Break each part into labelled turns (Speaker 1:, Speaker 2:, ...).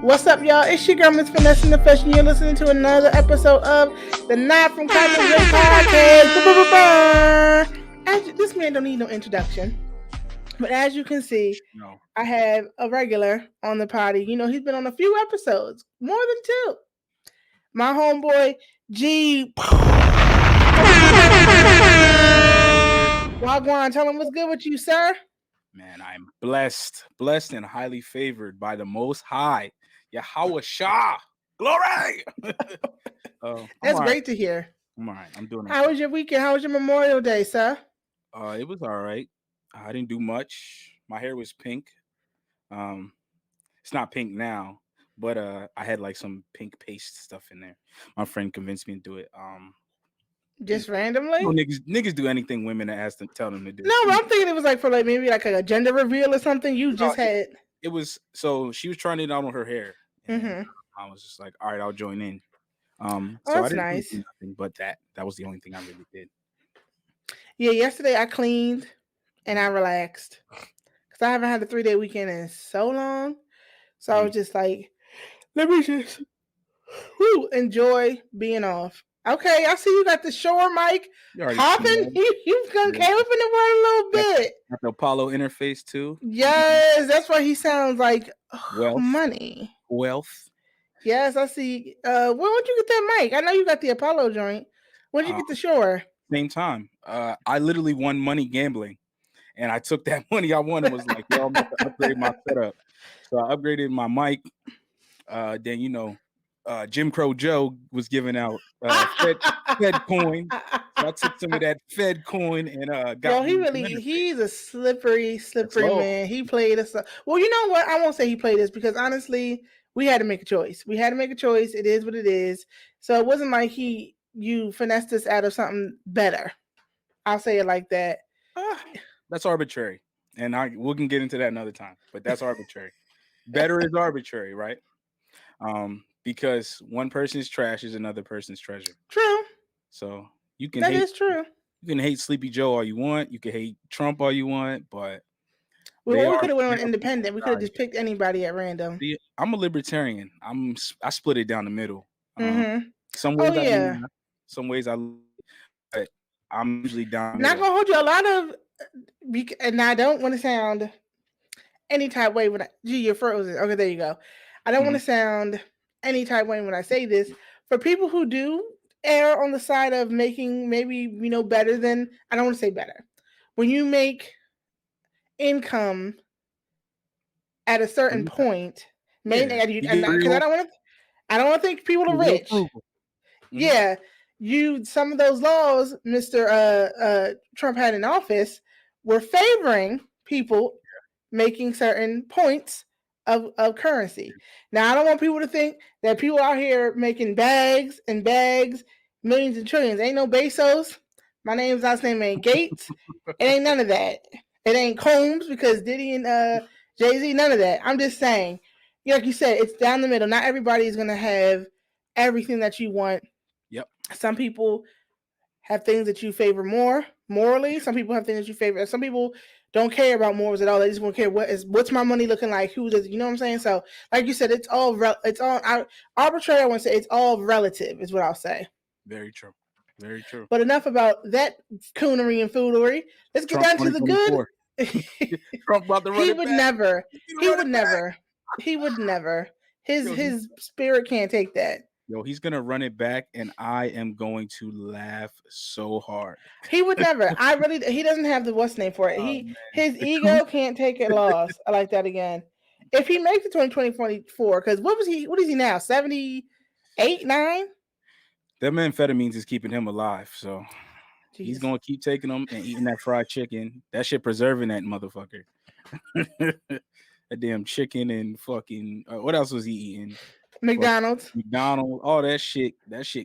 Speaker 1: What's up, y'all? It's your girl, Miss Finesse in the Flesh, and you're listening to another episode of the Not From Cotton Podcast. This man don't need no introduction, but as you can see,
Speaker 2: No.
Speaker 1: I have a regular on the potty. You know, he's been on a few episodes, more than two. My homeboy, G. Wagwan, tell him what's good with you, sir.
Speaker 2: Man, I'm blessed and highly favored by the Most High. Yahweh Shah. Glory!
Speaker 1: That's great to hear.
Speaker 2: I'm all right. I'm doing
Speaker 1: How was your weekend? How was your Memorial Day, sir?
Speaker 2: It was all right. I didn't do much. My hair was pink. It's not pink now, but I had like some pink paste stuff in there. My friend convinced me to do it.
Speaker 1: Just randomly?
Speaker 2: You know, niggas do anything women ask them, tell them to do.
Speaker 1: No, but I'm thinking it was like for like maybe like a gender reveal or something. You just had.
Speaker 2: It was so she was trying it out on her hair. And I was just like, all right, I'll join in. So
Speaker 1: that's
Speaker 2: I didn't
Speaker 1: nice.
Speaker 2: do nothing but that was the only thing I really did.
Speaker 1: Yeah, yesterday I cleaned and I relaxed because I haven't had a 3-day weekend in so long. So I was just like, let me just enjoy being off. Okay, I see you got the shore mic popping. You've came up in the word a little bit.
Speaker 2: Got the Apollo interface too.
Speaker 1: Yes, that's why he sounds like
Speaker 2: money. Wealth.
Speaker 1: Yes, I see. Where'd you get that mic? I know you got the Apollo joint. Where'd you get the shore?
Speaker 2: Same time. I literally won money gambling. And I took that money I won and was like, yo, I'm going to upgrade my setup. So I upgraded my mic. Then, you know, Jim Crow Joe was giving out Fed coin. So I took some of that Fed coin and got.
Speaker 1: He's a slippery man. He played us. Well, you know what? I won't say he played us because honestly, we had to make a choice. It is what it is. So it wasn't like you finessed us out of something better. I'll say it like that.
Speaker 2: That's arbitrary. And we can get into that another time. But that's arbitrary. Better is arbitrary, right? Because one person's trash is another person's treasure.
Speaker 1: True.
Speaker 2: So you can.
Speaker 1: That is true.
Speaker 2: You can hate Sleepy Joe all you want. You can hate Trump all you want, but
Speaker 1: we could have went on independent. We could have just picked anybody at random.
Speaker 2: I'm a libertarian. I split it down the middle. Some ways but I'm usually down.
Speaker 1: Not gonna hold you. A lot of, and I don't want to sound any type way when you're frozen. Okay, there you go. I don't want to sound any type way when I say this. For people who do err on the side of making maybe better than, I don't want to say better. When you make income at a certain point, because I don't want to think people are rich. Yeah, some of those laws Mr. Trump had in office were favoring people making certain points of currency. Now, I don't want people to think that people out here making bags and bags, millions and trillions. Ain't no Bezos. My last name ain't Gates. It ain't none of that. It ain't Combs because Diddy and Jay-Z, none of that. I'm just saying, like you said, it's down the middle. Not everybody is going to have everything that you want.
Speaker 2: Yep.
Speaker 1: Some people have things that you favor more morally. Some people have things that you favor. Some people don't care about morals at all. They just want to care what's my money looking like. Who does, you know what I'm saying? So, like you said, it's all arbitrary. I want to say it's all relative, is what I'll say.
Speaker 2: Very true. Very true.
Speaker 1: But enough about that coonery and foolery. Let's get down to the good.
Speaker 2: Trump about to run
Speaker 1: He would never. His spirit can't take that.
Speaker 2: Yo, he's gonna run it back, and I am going to laugh so hard.
Speaker 1: He would never. He doesn't have the what's name for it. His ego can't take a loss. I like that again. If he makes it 2024, because what is he now? 78, 9?
Speaker 2: That amphetamines is keeping him alive, so he's gonna keep taking them and eating that fried chicken. That shit preserving that motherfucker. That damn chicken and fucking what else was he eating?
Speaker 1: McDonald's,
Speaker 2: all that shit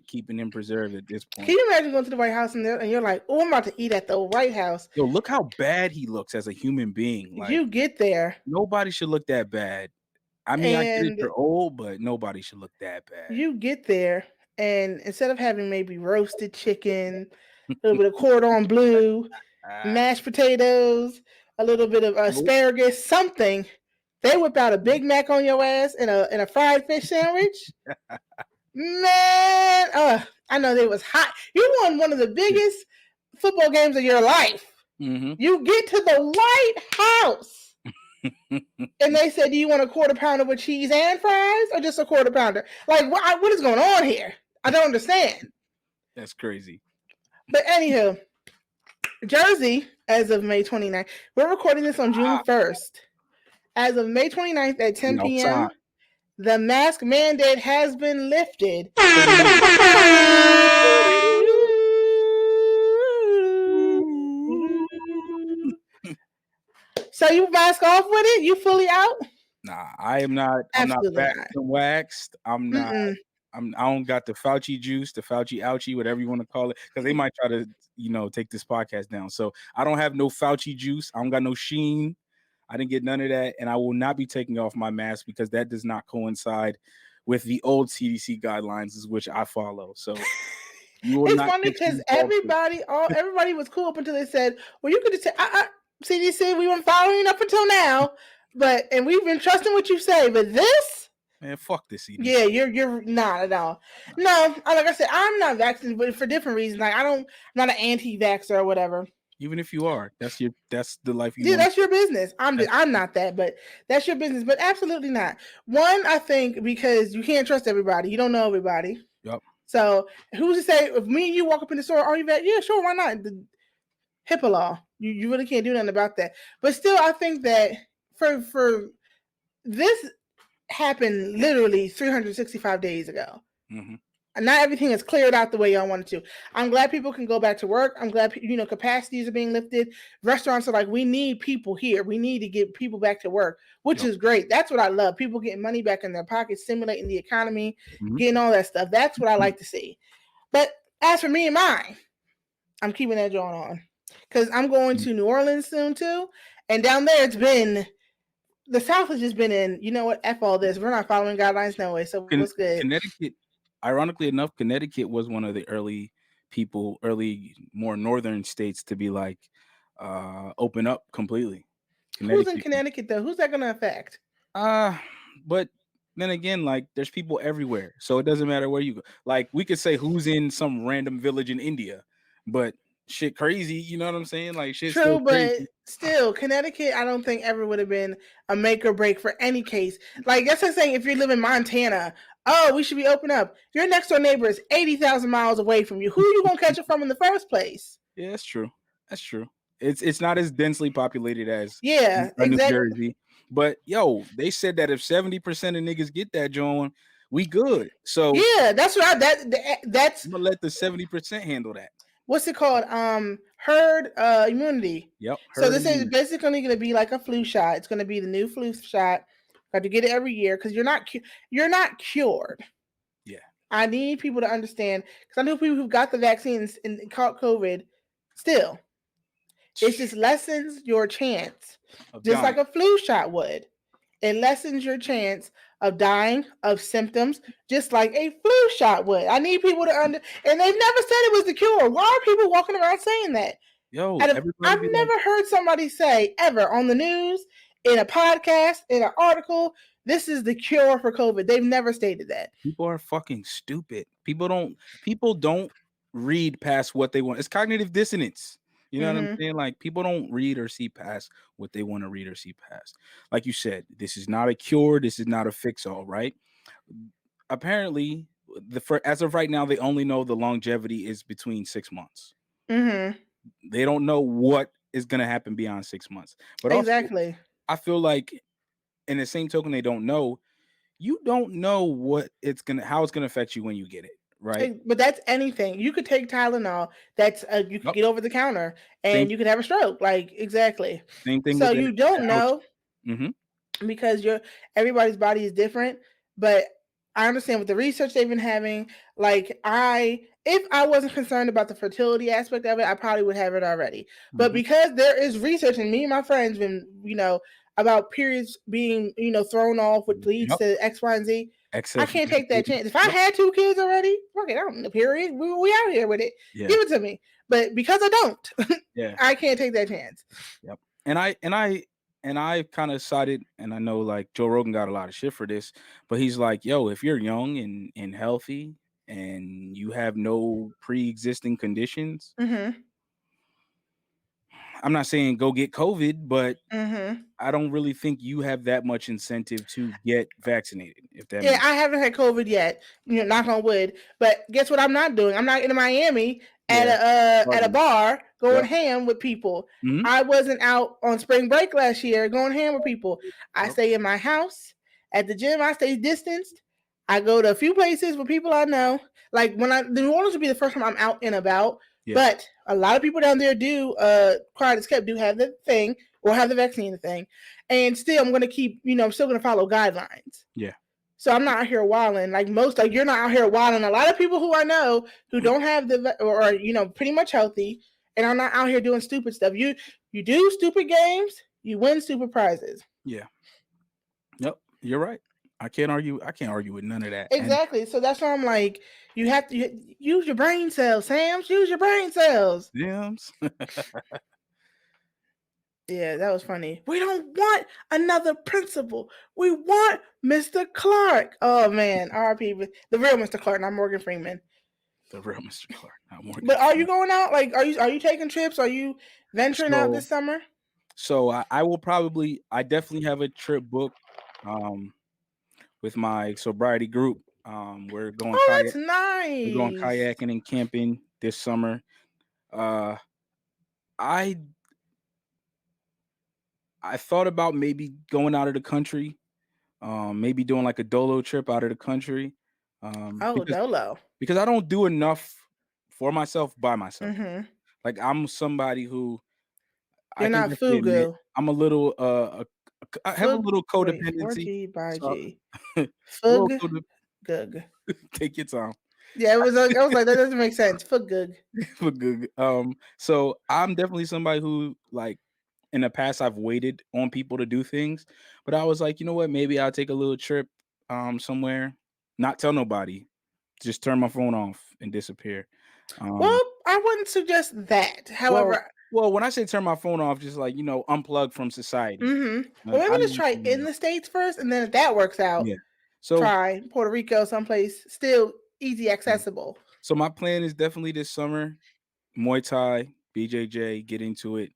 Speaker 2: keeping him preserved at this point.
Speaker 1: Can you imagine going to the White House and you're like, oh, I'm about to eat at the White House.
Speaker 2: Yo, look how bad he looks as a human being. Like,
Speaker 1: you get there.
Speaker 2: Nobody should look that bad. I mean, I get it, you're old, but nobody should look that bad.
Speaker 1: You get there, and instead of having maybe roasted chicken, a little bit of cordon bleu, mashed potatoes, a little bit of asparagus, something, They whip out a Big Mac on your ass and a fried fish sandwich. Man, I know they was hot. You won one of the biggest football games of your life.
Speaker 2: Mm-hmm.
Speaker 1: You get to the White House. And they said, do you want a quarter pounder with cheese and fries or just a quarter pounder? Like, what is going on here? I don't understand.
Speaker 2: That's crazy.
Speaker 1: But anywho, Jersey, as of May 29th, we're recording this on June 1st. As of May 29th at 10 p.m., the mask mandate has been lifted. So you mask off with it? You fully out?
Speaker 2: Nah, I am not.
Speaker 1: Absolutely
Speaker 2: I'm not waxed. I'm not.
Speaker 1: Mm-mm.
Speaker 2: I don't got the Fauci juice, the Fauci ouchie, whatever you want to call it, because they might try to, take this podcast down. So I don't have no Fauci juice. I don't got no Sheen. I didn't get none of that, and I will not be taking off my mask because that does not coincide with the old CDC guidelines, which I follow. So
Speaker 1: it's funny because everybody was cool up until they said, "Well, you could just say CDC. We weren't following up until now, and we've been trusting what you say, but this."
Speaker 2: Man, fuck this CDC.
Speaker 1: Yeah, you're not at all. No, like I said, I'm not vaccinated, but for different reasons. Like I'm not an anti-vaxxer or whatever.
Speaker 2: Even if you are, that's the life you.
Speaker 1: Yeah, that's your business. I'm not that, but that's your business. But absolutely not. One, I think because you can't trust everybody. You don't know everybody.
Speaker 2: Yep.
Speaker 1: So who's to say if me and you walk up in the store, are you vaccinated? Yeah, sure, why not? The HIPAA law. You really can't do nothing about that. But still, I think that for this happened literally 365 days ago.
Speaker 2: Mm-hmm.
Speaker 1: And not everything is cleared out the way y'all wanted to. I'm glad people can go back to work. I'm glad capacities are being lifted. Restaurants are like, we need people here. We need to get people back to work, which is great. That's what I love. People getting money back in their pockets, stimulating the economy, getting all that stuff. That's what I like to see. But as for me and mine, I'm keeping that going on because I'm going to New Orleans soon too. And down there, the South has just been in, you know what, F all this. We're not following guidelines no way. So what's good?
Speaker 2: Connecticut, ironically enough, Connecticut was one of the early more northern states to be like, open up completely.
Speaker 1: Who's in Connecticut though? Who's that going to affect?
Speaker 2: But then again, like there's people everywhere. So it doesn't matter where you go. Like we could say who's in some random village in India, but shit crazy, you know what I'm saying? Like shit.
Speaker 1: True, but still, Connecticut, I don't think ever would have been a make or break for any case. Like that's like saying if you live in Montana, we should be open up. Your next door neighbor is 80,000 miles away from you. Who are you gonna catch it from in the first place?
Speaker 2: Yeah, that's true. That's true. It's not as densely populated as
Speaker 1: exactly.
Speaker 2: New Jersey. But yo, they said that if 70% of niggas get that joint, we good. So
Speaker 1: yeah, that's what that's.
Speaker 2: I'm gonna let the 70% handle that.
Speaker 1: What's it called? Herd immunity.
Speaker 2: Yep.
Speaker 1: So this is basically going to be like a flu shot. It's going to be the new flu shot. Got to get it every year because you're not cured.
Speaker 2: Yeah.
Speaker 1: I need people to understand because I know people who got the vaccines and caught COVID. Still, it just lessens your chance, just like a flu shot would. It lessens your chance of dying of symptoms, just like a flu shot would. I need people to and they've never said it was the cure. Why are people walking around saying that?
Speaker 2: Yo,
Speaker 1: I've never heard somebody say ever on the news, in a podcast, in an article, this is the cure for COVID. They've never stated that.
Speaker 2: People are fucking stupid. People don't read past what they want. It's cognitive dissonance. You know what I'm saying? Like people don't read or see past what they want to read or see past. Like you said, this is not a cure. This is not a fix-all, right? Apparently, as of right now, they only know the longevity is between 6 months. They don't know what is going to happen beyond 6 months. But
Speaker 1: exactly,
Speaker 2: also, I feel like in the same token, they don't know. You don't know how it's gonna affect you when you get it. Right.
Speaker 1: But that's anything. You could take Tylenol. That's you could get over the counter and you could have a stroke. Like exactly.
Speaker 2: Same thing.
Speaker 1: So you don't know because everybody's body is different. But I understand with the research they've been having. Like if I wasn't concerned about the fertility aspect of it, I probably would have it already. But because there is research, and me and my friends been about periods being thrown off, which leads to X, Y, and Z. I can't take that chance. If I had 2 kids already, fuck it, I'm in the period. We out here with it. Yeah. Give it to me. But because I don't, I can't take that chance.
Speaker 2: Yep. And I and I kind of sided, and I know like Joe Rogan got a lot of shit for this, but he's like, yo, if you're young and healthy and you have no pre-existing conditions,
Speaker 1: Mm-hmm.
Speaker 2: I'm not saying go get COVID, but
Speaker 1: Mm-hmm.
Speaker 2: I don't really think you have that much incentive to get vaccinated, if that
Speaker 1: Yeah,
Speaker 2: makes
Speaker 1: I haven't had COVID yet. Knock on wood. But guess what? I'm not doing. I'm not in Miami
Speaker 2: yeah.
Speaker 1: at a
Speaker 2: Party.
Speaker 1: bar going
Speaker 2: Yep.
Speaker 1: ham with people.
Speaker 2: Mhm.
Speaker 1: I wasn't out on spring break last year going ham with people. I
Speaker 2: Yep.
Speaker 1: stay in my house. At the gym, I stay distanced. I go to a few places with people I know. Like the New Orleans would be the first time I'm out and about.
Speaker 2: Yeah.
Speaker 1: But a lot of people down there do, quiet as kept, do have the thing or have the vaccine thing. And still, I'm going to keep, I'm still going to follow guidelines.
Speaker 2: Yeah.
Speaker 1: So I'm not out here wilding like you're not out here wilding. A lot of people who I know who don't have or pretty much healthy and are not out here doing stupid stuff. You do stupid games, you win stupid prizes.
Speaker 2: Yeah. Yep. You're right. I can't argue with none of that.
Speaker 1: Exactly. So that's why I'm like, you have to use your brain cells, Sams. Use your brain cells.
Speaker 2: And
Speaker 1: Yeah, that was funny. We don't want another principal. We want Mr. Clark. Oh man, R.I.P. The real Mr. Clark, not Morgan Freeman.
Speaker 2: The real Mr. Clark, not Morgan.
Speaker 1: But are you going out? Like, are you taking trips? Are you venturing out this summer?
Speaker 2: So I will probably. I definitely have a trip booked. With my sobriety group. We're going.
Speaker 1: Oh, that's nice.
Speaker 2: We're going kayaking and camping this summer. I thought about maybe going out of the country, maybe doing like a dolo trip out of the country.
Speaker 1: Dolo.
Speaker 2: Because I don't do enough for myself by myself.
Speaker 1: Mm-hmm.
Speaker 2: Like I'm somebody who
Speaker 1: You're not fugu.
Speaker 2: I'm a little I have a little codependency.
Speaker 1: 4G by G.
Speaker 2: Fug.
Speaker 1: Gug.
Speaker 2: Take your time.
Speaker 1: Yeah, I was like, that doesn't make sense. Fugug.
Speaker 2: Fugug. So I'm definitely somebody who like in the past I've waited on people to do things, but I was like, you know what? Maybe I'll take a little trip somewhere, not tell nobody, just turn my phone off and disappear.
Speaker 1: Well, I wouldn't suggest that. However,
Speaker 2: well, when I say turn my phone off, just like unplug from society.
Speaker 1: Mm-hmm. Well, maybe let's try in the States first, and then if that works out,
Speaker 2: so
Speaker 1: try Puerto Rico, someplace still easy accessible.
Speaker 2: So my plan is definitely this summer, Muay Thai, BJJ, get into it.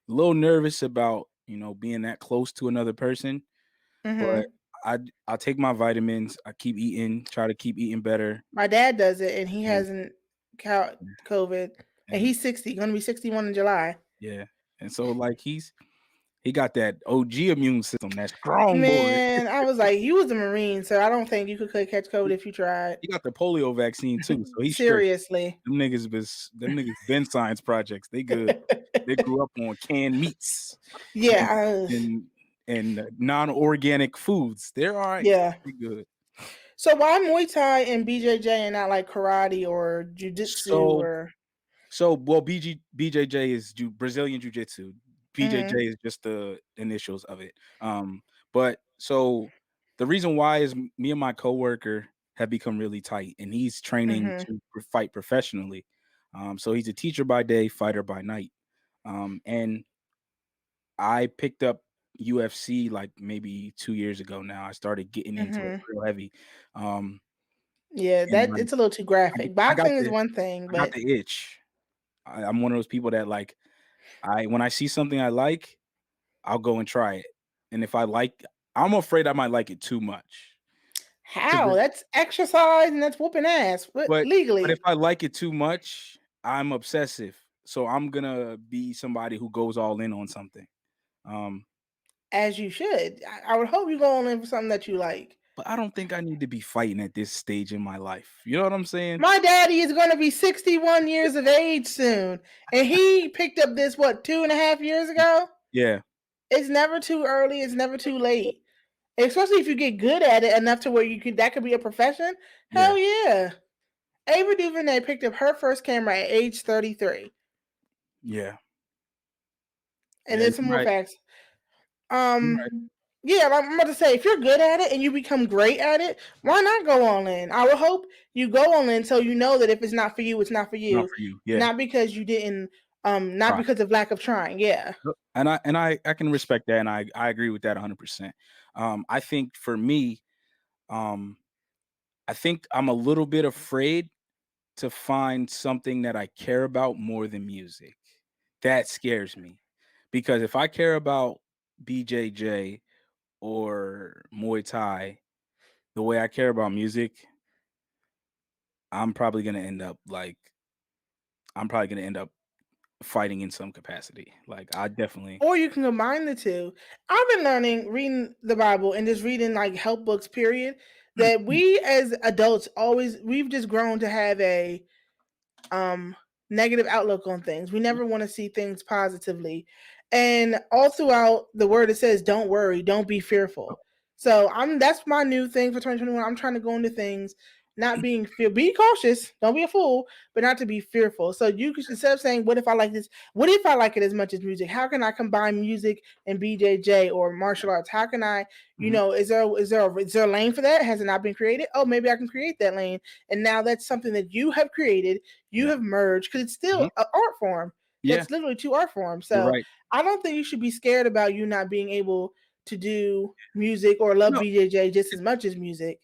Speaker 2: A little nervous about being that close to another person, but I take my vitamins. I keep eating, try to keep eating better.
Speaker 1: My dad does it, and he hasn't caught COVID, and he's 60, going to be 61 in July.
Speaker 2: Yeah, and so like he got that OG immune system, that strong
Speaker 1: Man,
Speaker 2: boy.
Speaker 1: I was like, you was a Marine, so I don't think you could catch COVID if you tried.
Speaker 2: He got the polio vaccine too, so he's
Speaker 1: seriously.
Speaker 2: Them niggas been science projects. They good. They grew up on canned meats.
Speaker 1: Yeah,
Speaker 2: and non-organic foods. They're all right.
Speaker 1: Yeah,
Speaker 2: pretty good.
Speaker 1: So why Muay Thai and BJJ and not like karate or jiu-jitsu
Speaker 2: well, BJJ is Brazilian jiu-jitsu. BJJ is just the initials of it. But so the reason why is me and my coworker have become really tight, and he's training to fight professionally. So he's a teacher by day, fighter by night. And I picked up UFC like maybe 2 years ago now. I started getting into it real heavy.
Speaker 1: Yeah, it's a little too graphic. Boxing is one thing, but
Speaker 2: I got the itch. I'm one of those people that like when I see something I like, I'll go and try it. And if I'm afraid I might like it too much.
Speaker 1: How? That's exercise and that's whooping ass. Legally.
Speaker 2: But if I like it too much, I'm obsessive. So I'm gonna be somebody who goes all in on something.
Speaker 1: As you should. I would hope you go all in for something that you like.
Speaker 2: But I don't think I need to be fighting at this stage in my life. You know what I'm saying?
Speaker 1: My daddy is going to be 61 years of age soon. And he picked up this, 2.5 years ago?
Speaker 2: Yeah.
Speaker 1: It's never too early. It's never too late. Especially if you get good at it enough to where that could be a profession. Hell yeah. Ava DuVernay picked up her first camera at age 33.
Speaker 2: Yeah.
Speaker 1: And then some more facts. Yeah, I'm about to say, if you're good at it and you become great at it, why not go all in? I would hope you go all in so you know that if it's not for you, it's not for you.
Speaker 2: Not for you. Yeah.
Speaker 1: Not because you didn't not because of lack of trying. Yeah.
Speaker 2: And I can respect that, and I agree with that 100%. I think for me, I think I'm a little bit afraid to find something that I care about more than music. That scares me, because if I care about BJJ or Muay Thai the way I care about music, I'm probably gonna end up like I'm probably gonna end up fighting in some capacity. Like I definitely.
Speaker 1: Or you can combine the two. I've been learning, reading the Bible and just reading like help books, period, that we as adults we've just grown to have a negative outlook on things. We never want to see things positively. And all throughout the word it says, don't worry, don't be fearful. So that's my new thing for 2021. I'm trying to go into things not being be cautious, don't be a fool, but not to be fearful. So you could, instead of saying, what if I like this? What if I like it as much as music? How can I combine music and BJJ or martial arts? How can I, is there a lane for that? Has it not been created? Oh, maybe I can create that lane. And now that's something that you have created, you have merged, because it's still an art form. That's literally two art forms. So
Speaker 2: Right.
Speaker 1: I don't think you should be scared about you not being able to do music or love BJJ just as much as music.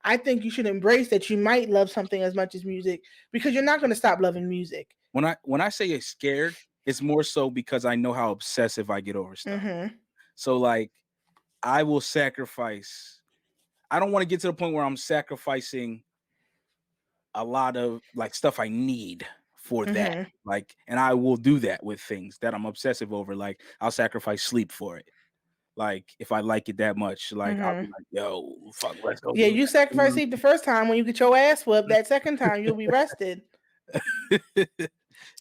Speaker 1: I think you should embrace that you might love something as much as music, because you're not going to stop loving music.
Speaker 2: When I say you're scared, it's more so because I know how obsessive I get over stuff. So like I will sacrifice. I don't want to get to the point where I'm sacrificing a lot of like stuff I need for that. Like, and I will do that with things that I'm obsessive over. Like I'll sacrifice sleep for it. Like if I like it that much, like I'll be like, yo, fuck, let's go.
Speaker 1: Yeah, you sacrifice sleep the first time. When you get your ass whooped, that second time you'll be rested.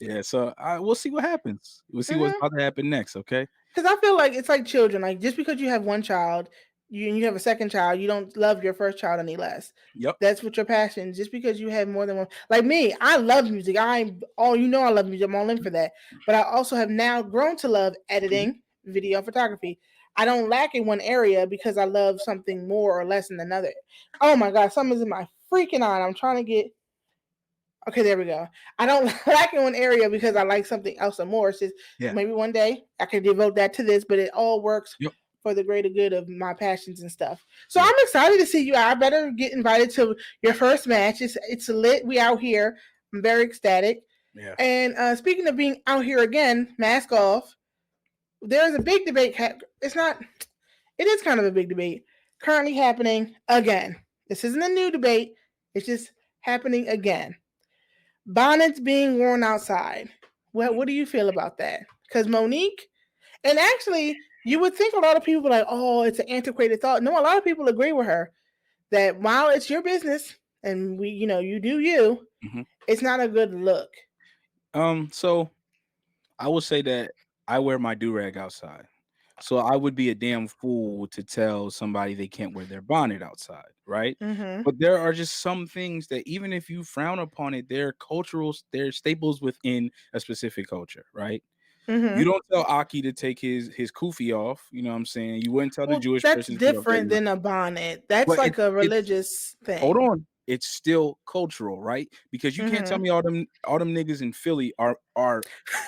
Speaker 2: Yeah, so we'll see what happens. We'll see what's about to happen next, okay?
Speaker 1: Because I feel like it's like children. Like just because you have one child, you have a second child, you don't love your first child any less.
Speaker 2: Yep.
Speaker 1: That's what your passion is. Just because you have more than one. Like me, I love music. I love music. I'm all in for that. But I also have now grown to love editing, video photography. I don't lack in one area because I love something more or less in another. Oh my God, something's in my freaking eye. I'm trying to get. Okay, there we go. I don't lack in one area because I like something else or more. It's just maybe one day I can devote that to this, but it all works for the greater good of my passions and stuff. So I'm excited to see you. I better get invited to your first match. It's lit. We out here. I'm very ecstatic.
Speaker 2: Yeah.
Speaker 1: And speaking of being out here again, mask off. There's a big debate. It is kind of a big debate currently happening again. This isn't a new debate. It's just happening again. Bonnets being worn outside. What do you feel about that? Because Monique, and actually, you would think a lot of people like, oh, it's an antiquated thought. No, a lot of people agree with her that while it's your business and you do you, it's not a good look.
Speaker 2: So I will say that I wear my do-rag outside. So I would be a damn fool to tell somebody they can't wear their bonnet outside, right? But there are just some things that even if you frown upon it, they're staples within a specific culture, right? You don't tell Aki to take his kufi off. You know what I'm saying? You wouldn't tell the Jewish person.
Speaker 1: That's different than a bonnet. That's like a religious thing.
Speaker 2: Hold on. It's still cultural, right? Because you can't tell me all them niggas in Philly are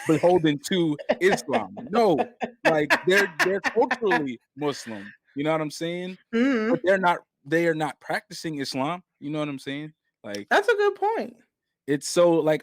Speaker 2: beholden to Islam. No, like they're culturally Muslim. You know what I'm saying? But they are not practicing Islam. You know what I'm saying? Like
Speaker 1: that's a good point.
Speaker 2: It's so like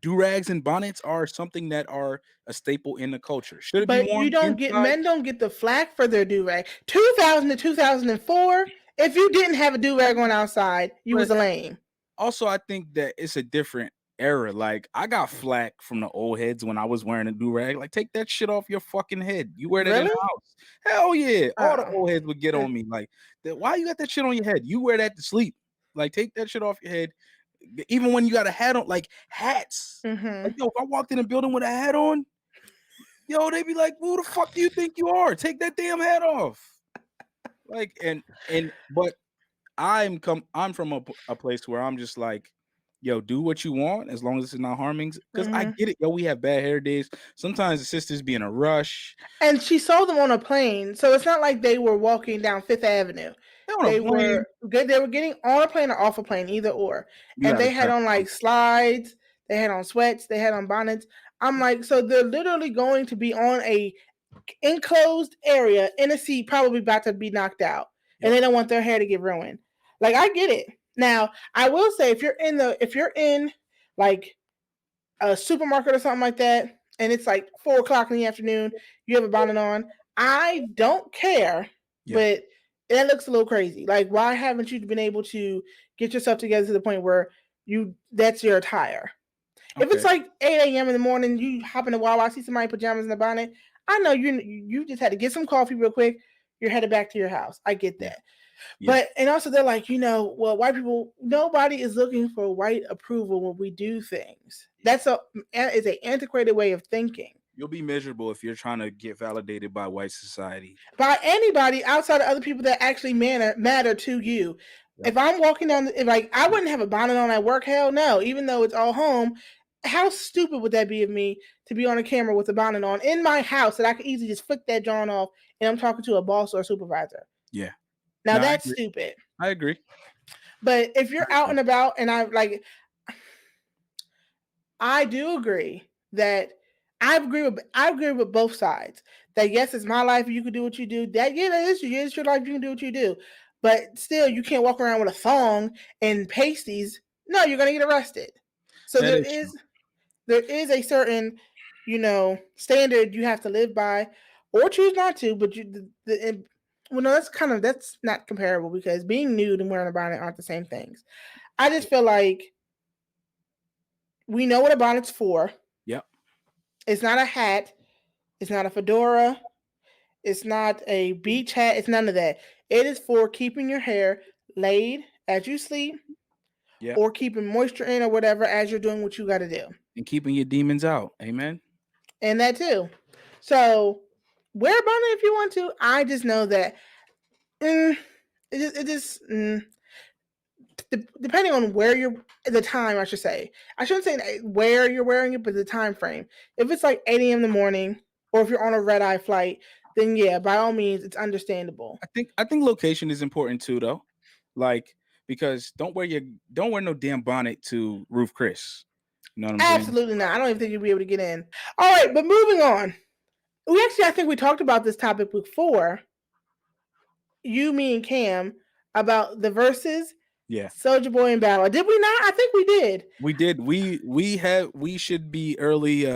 Speaker 2: do-rags and bonnets are something that are a staple in the culture. Should it be worn inside?
Speaker 1: Men don't get the flack for their do-rag. 2000 to 2004, if you didn't have a do-rag on outside, you was lame.
Speaker 2: Also, I think that it's a different era. Like I got flack from the old heads when I was wearing a do-rag. Like take that shit off your fucking head. You wear that in the house. Hell yeah. All the old heads would get on me. Like, why you got that shit on your head? You wear that to sleep. Like take that shit off your head. Even when you got a hat on, like hats. Like, yo, if I walked in a building with a hat on, yo, they be like, who the fuck do you think you are? Take that damn hat off. Like, but I'm from a place where I'm just like, yo, do what you want as long as it's not harming. Because I get it, yo, we have bad hair days. Sometimes the sisters be in a rush.
Speaker 1: And she saw them on a plane, so it's not like they were walking down Fifth Avenue. They were getting on a plane or off a plane, either or. And they had on like slides, they had on sweats, they had on bonnets. I'm like, so they're literally going to be on a enclosed area in a seat, probably about to be knocked out, and they don't want their hair to get ruined. Like, I get it. Now, I will say, if you're in like a supermarket or something like that, and it's like 4:00 in the afternoon, you have a bonnet on, I don't care, but that looks a little crazy. Like, why haven't you been able to get yourself together to the point where that's your attire? If it's like 8 a.m. in the morning, you hop in the Wawa, see somebody in pajamas and a bonnet, I know you just had to get some coffee real quick. You're headed back to your house. I get that. But, and also they're like, well, white people, nobody is looking for white approval when we do things. That's is an antiquated way of thinking.
Speaker 2: You'll be miserable if you're trying to get validated by white society.
Speaker 1: By anybody outside of other people that actually matter to you. If I'm walking down, I wouldn't have a bonnet on at work. Hell no. Even though it's all home, how stupid would that be of me to be on a camera with a bonnet on in my house that I could easily just flick that John off and I'm talking to a boss or a supervisor?
Speaker 2: Yeah.
Speaker 1: Now that's stupid.
Speaker 2: I agree.
Speaker 1: But if you're out and about, and I do agree that I agree with both sides. That yes, it's my life. You can do what you do. That is your life. You can do what you do. But still, you can't walk around with a thong and pasties. No, you're gonna get arrested. So there is a certain, standard you have to live by, or choose not to. But that's not comparable, because being nude and wearing a bonnet aren't the same things. I just feel like we know what a bonnet's for.
Speaker 2: Yep.
Speaker 1: It's not a hat. It's not a fedora. It's not a beach hat. It's none of that. It is for keeping your hair laid as you sleep, or keeping moisture in or whatever as you're doing what you got to do.
Speaker 2: And keeping your demons out. Amen.
Speaker 1: And that too. So wear a bonnet if you want to. I just know that depending on the time, I should say. I shouldn't say where you're wearing it, but the time frame. If it's like 8 a.m. in the morning, or if you're on a red-eye flight, then yeah, by all means, it's understandable.
Speaker 2: I think location is important too, though. Like, because don't wear no damn bonnet to Roof Chris. You know what I'm saying?
Speaker 1: Absolutely not. I don't even think you'll be able to get in. All right, but moving on. I think we talked about this topic before. You, me, and Cam, about the verses.
Speaker 2: Yeah.
Speaker 1: Soulja Boy and Bow Wow. Did we not? I think we did.
Speaker 2: We did. We should be early.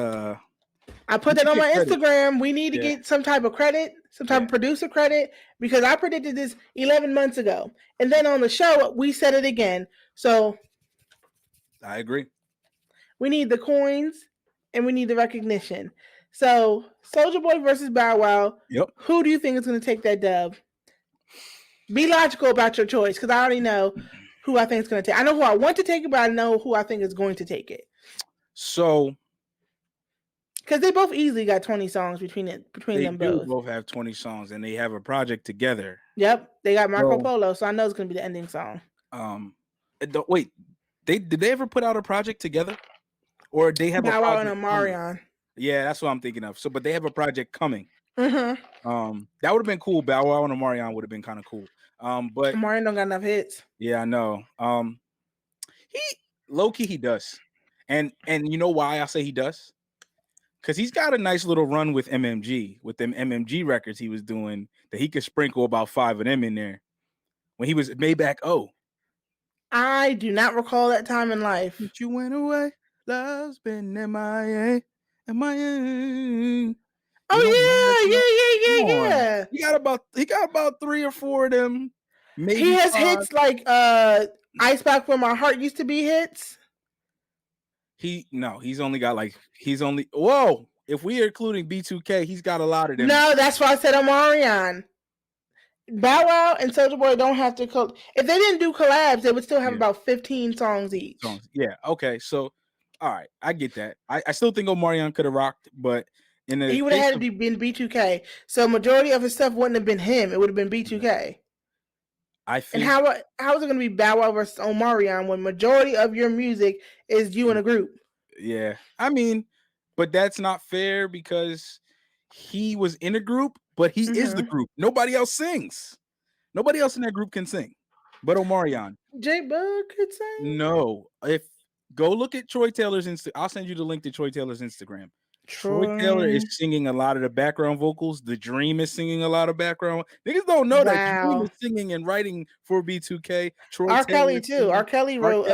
Speaker 1: I put that on my Instagram. We need to get some type of credit, some type of producer credit, because I predicted this 11 months ago. And then on the show, we said it again. So
Speaker 2: I agree.
Speaker 1: We need the coins and we need the recognition. So Soulja Boy versus Bow Wow.
Speaker 2: Yep.
Speaker 1: Who do you think is going to take that dub? Be logical about your choice, because I already know who I think is going to take. I know who I want to take it, but I know who I think is going to take it.
Speaker 2: So,
Speaker 1: because they both easily got 20 songs between them both.
Speaker 2: They both have 20 songs, and they have a project together.
Speaker 1: Yep, they got Marco Polo, so I know it's going to be the ending song.
Speaker 2: Wait, did they ever put out a project together, or they have
Speaker 1: Bow Wow and Omarion?
Speaker 2: Yeah, that's what I'm thinking of. So, but they have a project coming.
Speaker 1: Mm-hmm.
Speaker 2: That would have been cool. Bow Wow and Omarion would have been kind of cool. But
Speaker 1: Omarion don't got enough hits.
Speaker 2: Yeah, I know. He low key he does, and you know why I say he does? Because he's got a nice little run with MMG, with them MMG records he was doing, that he could sprinkle about 5 of them in there when he was Maybach O.
Speaker 1: I do not recall that time in life.
Speaker 2: But you went away, love's been MIA, MIA.
Speaker 1: Oh yeah.
Speaker 2: He got about 3 or 4 of them. Maybe
Speaker 1: he has hits like Ice Back Where My Heart Used to Be hits.
Speaker 2: He's only got if we are including B2K, he's got a lot of them.
Speaker 1: No, that's why I said Omarion. Bow Wow and Soulja Boy don't have to if they didn't do collabs, they would still have about 15 songs each.
Speaker 2: Yeah, okay. So all right, I get that. I still think Omarion could have rocked, but he
Speaker 1: would have had to been B2K. So majority of his stuff wouldn't have been him. It would have been B2K. I think. And how is it going to be Bow Wow versus Omarion when majority of your music is you in a group?
Speaker 2: Yeah, I mean, but that's not fair because he was in a group, but he is the group. Nobody else sings. Nobody else in that group can sing, but Omarion.
Speaker 1: J Bug could sing.
Speaker 2: No, if Go look at Troy Taylor's I'll send you the link to Troy Taylor's Instagram. Troy
Speaker 1: Troy.
Speaker 2: Taylor is singing a lot of the background vocals. The Dream is singing a lot of background. Niggas don't know that Dream is singing and writing for B2K. Troy
Speaker 1: R.
Speaker 2: Taylor
Speaker 1: Kelly too. R. Kelly wrote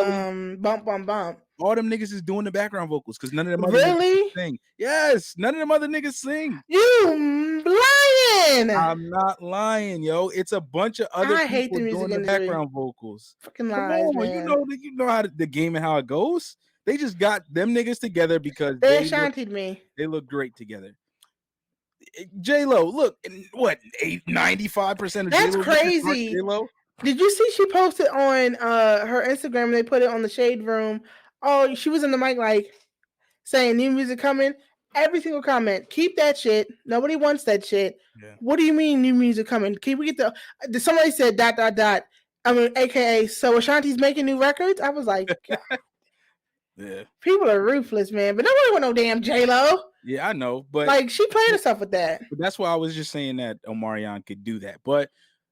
Speaker 1: Bump Bump Bump.
Speaker 2: All them niggas is doing the background vocals because none of them other
Speaker 1: really
Speaker 2: niggas sing. Yes, none of them other niggas sing.
Speaker 1: You lying?
Speaker 2: I'm not lying, yo. It's a bunch of other people doing the background vocals.
Speaker 1: Fucking lies,
Speaker 2: Come on,
Speaker 1: man.
Speaker 2: you know how the game and how it goes. They just got them niggas together because
Speaker 1: they shantied me.
Speaker 2: They look great together. J-Lo, look, what, 95% of
Speaker 1: that's crazy.
Speaker 2: J-Lo?
Speaker 1: Did you see she posted on her Instagram and they put it on the Shade Room? Oh, she was in the mic like saying new music coming. Every single comment, keep that shit. Nobody wants that shit. Yeah. What do you mean new music coming? Can we get somebody said ... I mean, AKA, so Ashanti's making new records? I was like, God.
Speaker 2: Yeah.
Speaker 1: People are ruthless, man. But nobody want no damn J-Lo.
Speaker 2: Yeah, I know. But
Speaker 1: like she played herself with that.
Speaker 2: But that's why I was just saying that Omarion could do that. But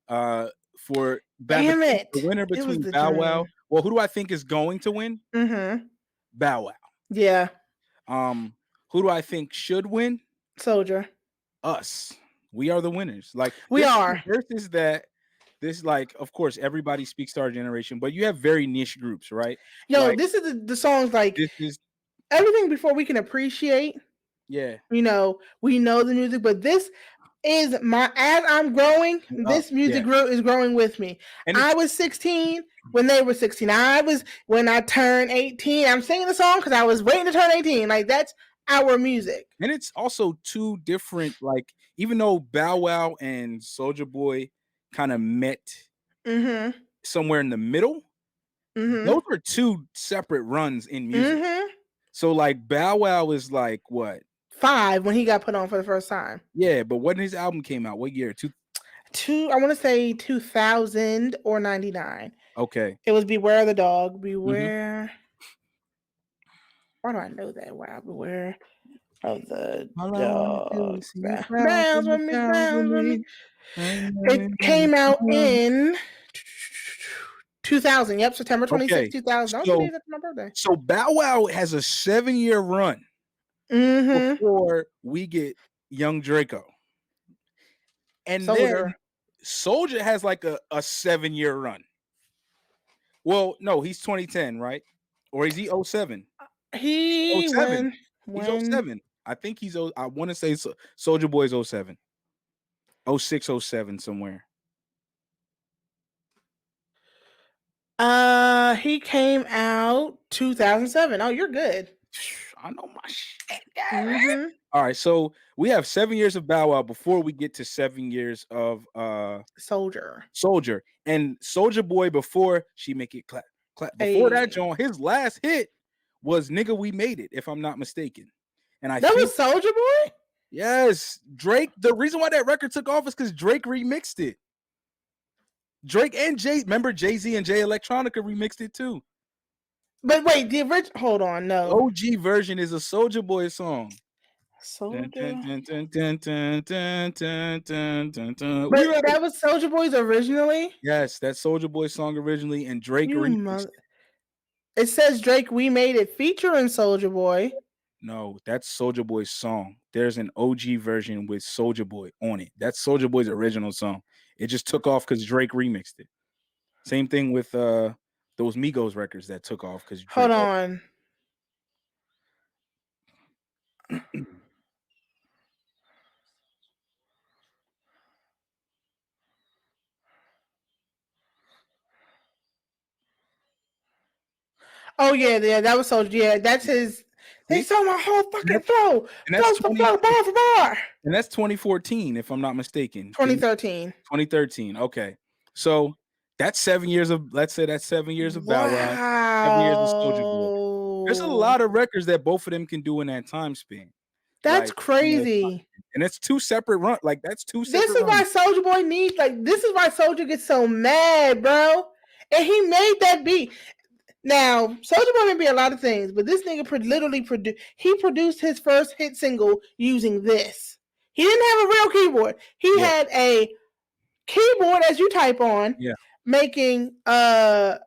Speaker 2: for
Speaker 1: the
Speaker 2: winner between Bow Wow, well, who do I think is going to win?
Speaker 1: Mm-hmm.
Speaker 2: Bow Wow.
Speaker 1: Yeah.
Speaker 2: Who do I think should win?
Speaker 1: Soulja.
Speaker 2: Us. We are the winners. Like
Speaker 1: we are.
Speaker 2: Versus that. This, like, of course, everybody speaks to our generation, but you have very niche groups, right?
Speaker 1: Yo,
Speaker 2: like,
Speaker 1: this is the songs like
Speaker 2: this is
Speaker 1: everything before we can appreciate.
Speaker 2: Yeah.
Speaker 1: You know, we know the music, but this is as I'm growing, this music is growing with me. And I was 16 when they were 16. When I turned 18. I'm singing the song because I was waiting to turn 18. Like, that's our music.
Speaker 2: And it's also two different, like, even though Bow Wow and Soulja Boy kind of met somewhere in the middle, those were two separate runs in music. So, like, Bow Wow is like, what?
Speaker 1: 5 when he got put on for the first time.
Speaker 2: Yeah, but when his album came out, what year?
Speaker 1: I want to say 2000 or 99.
Speaker 2: Okay.
Speaker 1: It was Beware the Dog. Beware. Why do I know that? Wow, Beware of the Dog. Bounce with me, bounce with me. It came out in 2000. Yep, September 26, 2000. That was my birthday.
Speaker 2: So Bow Wow has a 7-year run before we get Young Draco. And then Soulja has like a 7-year run. Well, no, he's 2010, right? Or is he 07?
Speaker 1: He's 07.
Speaker 2: He's 07. I think he's I want to say Soulja Boy's 07. 06, 07 somewhere.
Speaker 1: He came out 2007. Oh, you're good.
Speaker 2: I know my shit. All right, so we have 7 years of Bow Wow before we get to 7 years of
Speaker 1: Soulja.
Speaker 2: And Soulja Boy before She Make It Clap. Before that, John, his last hit was Nigga We Made It, if I'm not mistaken. And
Speaker 1: that was Soulja Boy?
Speaker 2: Yes. Drake, the reason why that record took off is because Drake remixed it. Drake and Jay-Z and Jay Electronica remixed it too.
Speaker 1: But wait, the original, hold on, no.
Speaker 2: OG version is a Soulja Boy song.
Speaker 1: But that was Soulja Boy's originally?
Speaker 2: Yes, that's Soulja Boy's song originally, and Drake remixed it.
Speaker 1: It says Drake We Made It featuring Soulja Boy.
Speaker 2: No, that's Soulja Boy's song. There's an OG version with Soulja Boy on it. That's Soulja Boy's original song. It just took off because Drake remixed it. Same thing with those Migos records that took off because Drake.
Speaker 1: Hold on. Oh yeah, that was Soulja. Yeah, that's his. They saw my whole fucking flow.
Speaker 2: And that's
Speaker 1: flow bar for bar.
Speaker 2: And that's 2014, if I'm not mistaken.
Speaker 1: 2013.
Speaker 2: 2013. Okay, so that's 7 years of. Let's say that's 7 years of Bow Wow. 7 years of Soulja Boy. There's a lot of records that both of them can do in that time span.
Speaker 1: That's crazy.
Speaker 2: And it's two separate runs. Like that's two separate.
Speaker 1: This is why Soulja Boy needs. Like this is why Soulja gets so mad, bro. And he made that beat. Now, Soulja Boy may be a lot of things, but this nigga produced his first hit single using this. He didn't have a real keyboard. He had a keyboard as you type on, making Crank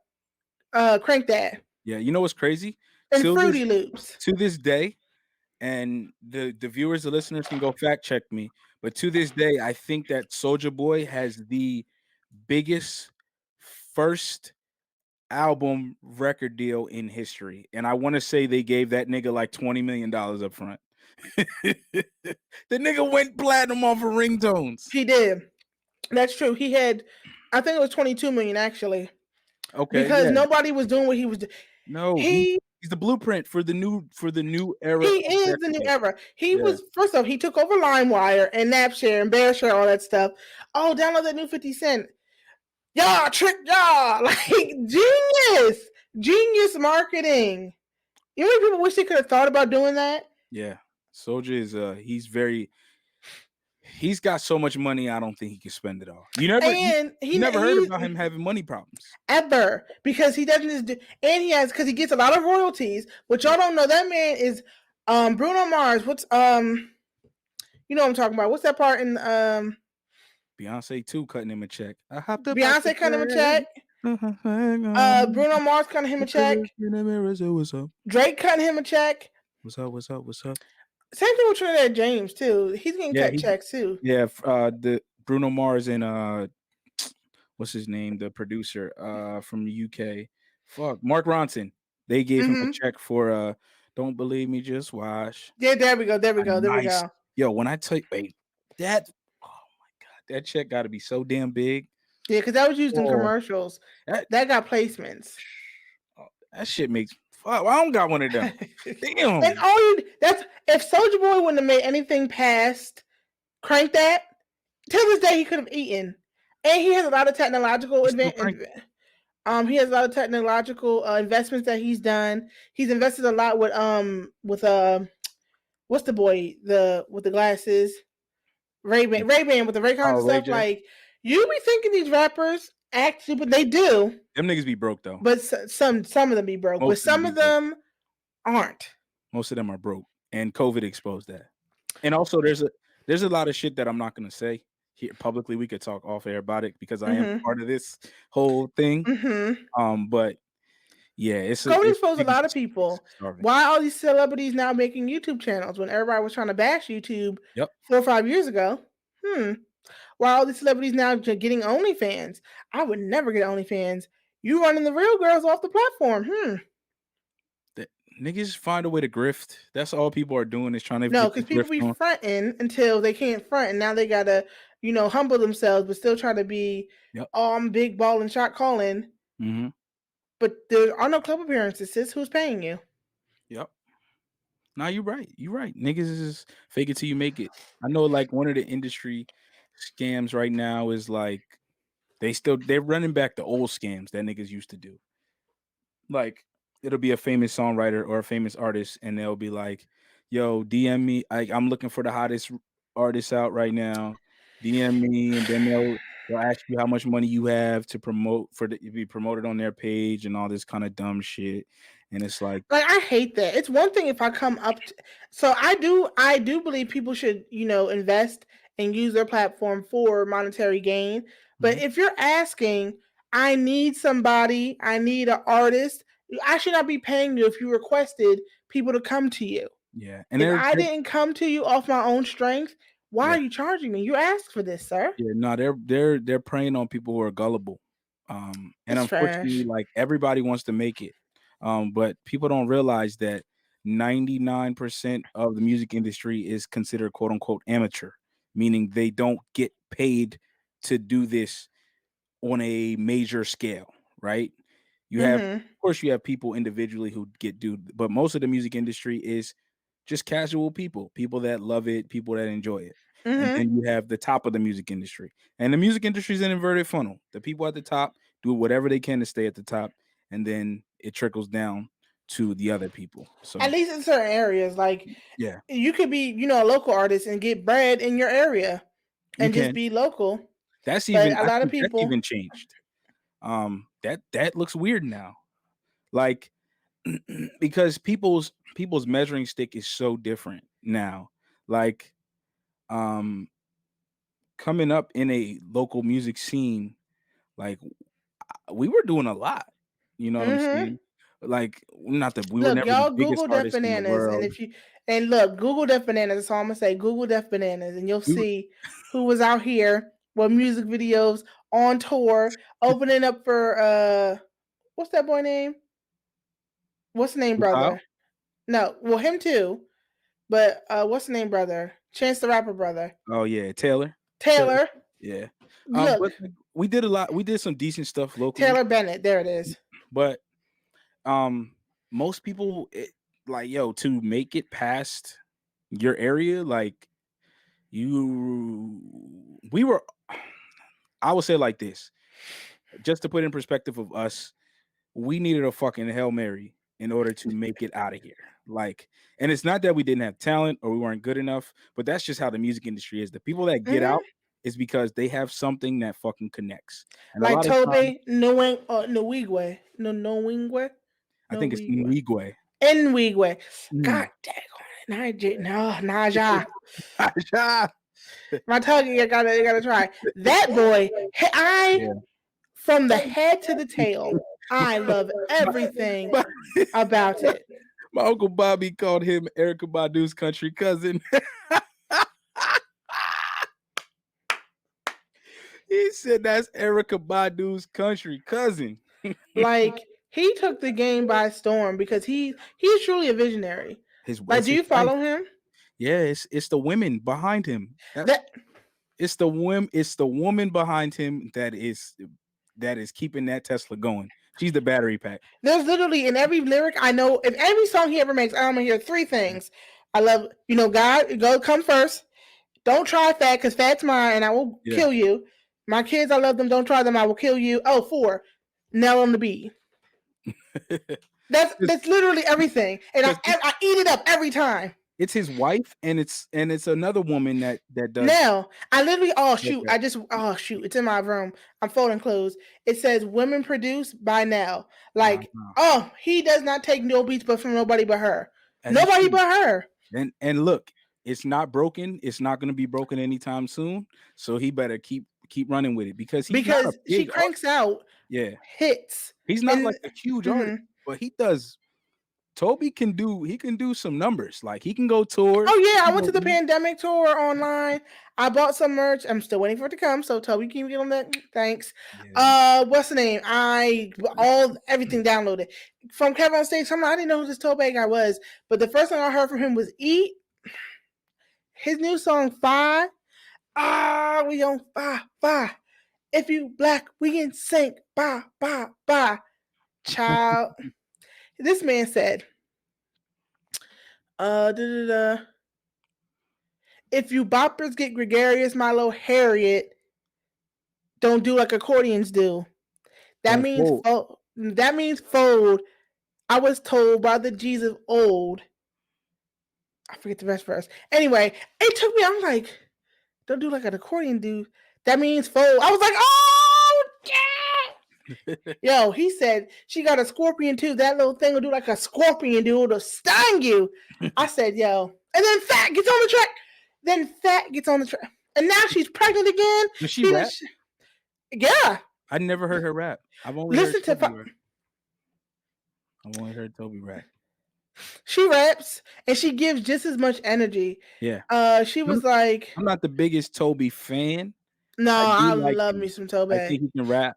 Speaker 1: That.
Speaker 2: Yeah, you know what's crazy?
Speaker 1: And
Speaker 2: till this
Speaker 1: Fruity Loops.
Speaker 2: to this day, and the viewers, the listeners can go fact check me, but to this day, I think that Soulja Boy has the biggest first album record deal in history, and I want to say they gave that nigga like $20 million up front. The nigga went platinum off of ringtones.
Speaker 1: He did. That's true. He had, I think it was 22 million actually,
Speaker 2: Okay,
Speaker 1: because
Speaker 2: yeah.
Speaker 1: nobody was doing what he was doing.
Speaker 2: No,
Speaker 1: He
Speaker 2: he's the blueprint for the new era
Speaker 1: he
Speaker 2: of
Speaker 1: is
Speaker 2: record
Speaker 1: the new
Speaker 2: deals.
Speaker 1: era. He
Speaker 2: Yeah.
Speaker 1: was, first off, he took over LimeWire and Napshare and BearShare, all that stuff. Oh, download that new 50 Cent. Y'all tricked y'all. Like, genius marketing. You know how many people wish they could have thought about doing that?
Speaker 2: Yeah. Soulja is he's got so much money, I don't think he can spend it all. You never heard about him having money problems.
Speaker 1: Ever, because he doesn't just and he has, because he gets a lot of royalties, which y'all don't know. That man is Bruno Mars. What's you know what I'm talking about? What's that part in
Speaker 2: Beyonce too cutting him a check.
Speaker 1: Beyonce cutting him a check. Bruno Mars cutting him a check.
Speaker 2: What's up?
Speaker 1: Drake cutting him a check.
Speaker 2: What's up?
Speaker 1: Same thing with Trinidad James too. He's getting cut checks too.
Speaker 2: Yeah, the Bruno Mars and what's his name? The producer from the UK. Fuck, Mark Ronson. They gave him a check for Don't Believe Me, Just Watch.
Speaker 1: Yeah, there we go.
Speaker 2: Yo, when I tell you, wait, that, oh my God, that check got to be so damn big.
Speaker 1: Yeah, because that was used in commercials. That got placements.
Speaker 2: That shit makes. Fuck, I don't got one of them. Damn.
Speaker 1: And that's if Soulja Boy wouldn't have made anything past Crank That, till this day he could have eaten. And he has a lot of technological he has a lot of technological investments that he's done. He's invested a lot with what's the boy with the glasses, Ray-Ban with the Raycon stuff. Like, you be thinking these rappers act stupid, they do.
Speaker 2: Them niggas be broke though.
Speaker 1: But some of them be broke, but some of them aren't.
Speaker 2: Most of them are broke, and COVID exposed that. And also, there's a lot of shit that I'm not gonna say here publicly. We could talk off air about it because I am part of this whole thing. But yeah,
Speaker 1: COVID exposed a lot of people. Why all these celebrities now making YouTube channels when everybody was trying to bash YouTube 4 or 5 years ago? Why all these celebrities now getting OnlyFans? I would never get OnlyFans. You running the real girls off the platform?
Speaker 2: Niggas find a way to grift. That's all people are doing, is trying to.
Speaker 1: No, because people be fronting until they can't front, and now they gotta, humble themselves, but still try to be, oh, I'm big ball and shot calling. But there are no club appearances, sis. Who's paying you?
Speaker 2: Yep. Nah, you're right. Niggas is fake it till you make it. I know, like, one of the industry scams right now is like they're running back the old scams that niggas used to do. Like, it'll be a famous songwriter or a famous artist, and they'll be like, "Yo, DM me. I'm looking for the hottest artist out right now. DM me," and then they'll ask you how much money you have to be promoted on their page and all this kind of dumb shit. And it's like
Speaker 1: I hate that. It's one thing if I come up so I do believe people should, invest and use their platform for monetary gain. But if you're asking, I need somebody, I need an artist, I should not be paying you if you requested people to come to you.
Speaker 2: Yeah.
Speaker 1: And if I didn't come to you off my own strength, why are you charging me? You asked for this, sir.
Speaker 2: Yeah, no, they're preying on people who are gullible. And unfortunately, like, everybody wants to make it. But people don't realize that 99% of the music industry is considered quote unquote amateur, meaning they don't get paid to do this on a major scale, right? You have, of course, you have people individually who but most of the music industry is just casual people that love it, people that enjoy it. And then you have the top of the music industry. And the music industry is an inverted funnel. The people at the top do whatever they can to stay at the top, and then it trickles down to the other people. So
Speaker 1: at least in certain areas, like,
Speaker 2: yeah,
Speaker 1: you could be, a local artist and get bread in your area and just be local.
Speaker 2: That's even
Speaker 1: a lot of people
Speaker 2: that's even changed. That looks weird now. Like, because people's measuring stick is so different now. Like, coming up in a local music scene, like, we were doing a lot. You know what I'm saying? like not the we were
Speaker 1: Look,
Speaker 2: never
Speaker 1: y'all
Speaker 2: the biggest
Speaker 1: Google Deaf
Speaker 2: artists in the
Speaker 1: Bananas, and
Speaker 2: world.
Speaker 1: if you look, Google Deaf Bananas. That's all I'm gonna say. Google Deaf Bananas, and you'll
Speaker 2: We were,
Speaker 1: see who was out here with music videos on tour, opening up for what's that boy name? What's the name, brother? No, well, him too. But what's the name, brother? Chance the Rapper brother.
Speaker 2: Oh yeah, Taylor.
Speaker 1: Taylor.
Speaker 2: Yeah.
Speaker 1: Look,
Speaker 2: But we did a lot. We did some decent stuff locally.
Speaker 1: Taylor Bennett. There it is.
Speaker 2: But most people like, yo, to make it past your area, like we were, I would say like this, just to put in perspective of us, we needed a fucking Hail Mary in order to make it out of here. Like, and it's not that we didn't have talent or we weren't good enough, but that's just how the music industry is. The people that get out is because they have something that fucking connects. And
Speaker 1: like
Speaker 2: a lot of times,
Speaker 1: Nwigwe.
Speaker 2: I think it's Nwigwe.
Speaker 1: Nwigwe. God dang on it. Naja. My tongue, you gotta try. That boy, from the head to the tail, I love everything about it.
Speaker 2: My Uncle Bobby called him Erykah Badu's country cousin. He said that's Erykah Badu's country cousin.
Speaker 1: Like, he took the game by storm because he's truly a visionary. Do you follow him?
Speaker 2: Yeah, it's the women behind him. It's the woman behind him that is keeping that Tesla going. She's the battery pack. There's
Speaker 1: literally in every lyric I know, in every song he ever makes, I'm gonna hear three things. I love, God, come first. Don't try fat because fat's mine and I will kill you. My kids, I love them. Don't try them. I will kill you. Oh, 4, nail on the B. That's literally everything, and I eat it up every time.
Speaker 2: It's his wife, and it's another woman that does.
Speaker 1: Now I literally it's in my room. I'm folding clothes. It says women produced by Nell. Like, he does not take no beats but from nobody but her. Nobody but her.
Speaker 2: And look, it's not broken. It's not going to be broken anytime soon. So he better keep running with it because
Speaker 1: she cranks out hits.
Speaker 2: He's not like a huge artist, but he does. Toby can do some numbers. Like, he can go tour.
Speaker 1: Oh yeah, I went to the pandemic tour online. I bought some merch. I'm still waiting for it to come. So Toby, can you get on that? Thanks. Yeah. What's the name? Everything downloaded from Kevin on stage. I didn't know who this Toby guy was, but the first thing I heard from him was "Eat." His new song "Five." We on five. If you black, we can sink. Bye. Child. This man said, if you boppers get gregarious, my little Harriet, don't do like accordions do. That means fold. That means fold. I was told by the Jesus old. I forget the rest verse. Anyway, it took me, I'm like, don't do like an accordion do. That means fold. I was like, oh, yeah. Yo, he said she got a scorpion too. That little thing will do like a scorpion, dude. It'll sting you. I said, yo. And then Fat gets on the track. And now she's pregnant again.
Speaker 2: Does she rap?
Speaker 1: Yeah.
Speaker 2: I never heard her rap. I've only heard Toby rap.
Speaker 1: She raps and she gives just as much energy.
Speaker 2: Yeah.
Speaker 1: She was like,
Speaker 2: I'm not the biggest Toby fan.
Speaker 1: No, I love me some Toby.
Speaker 2: I think he can rap.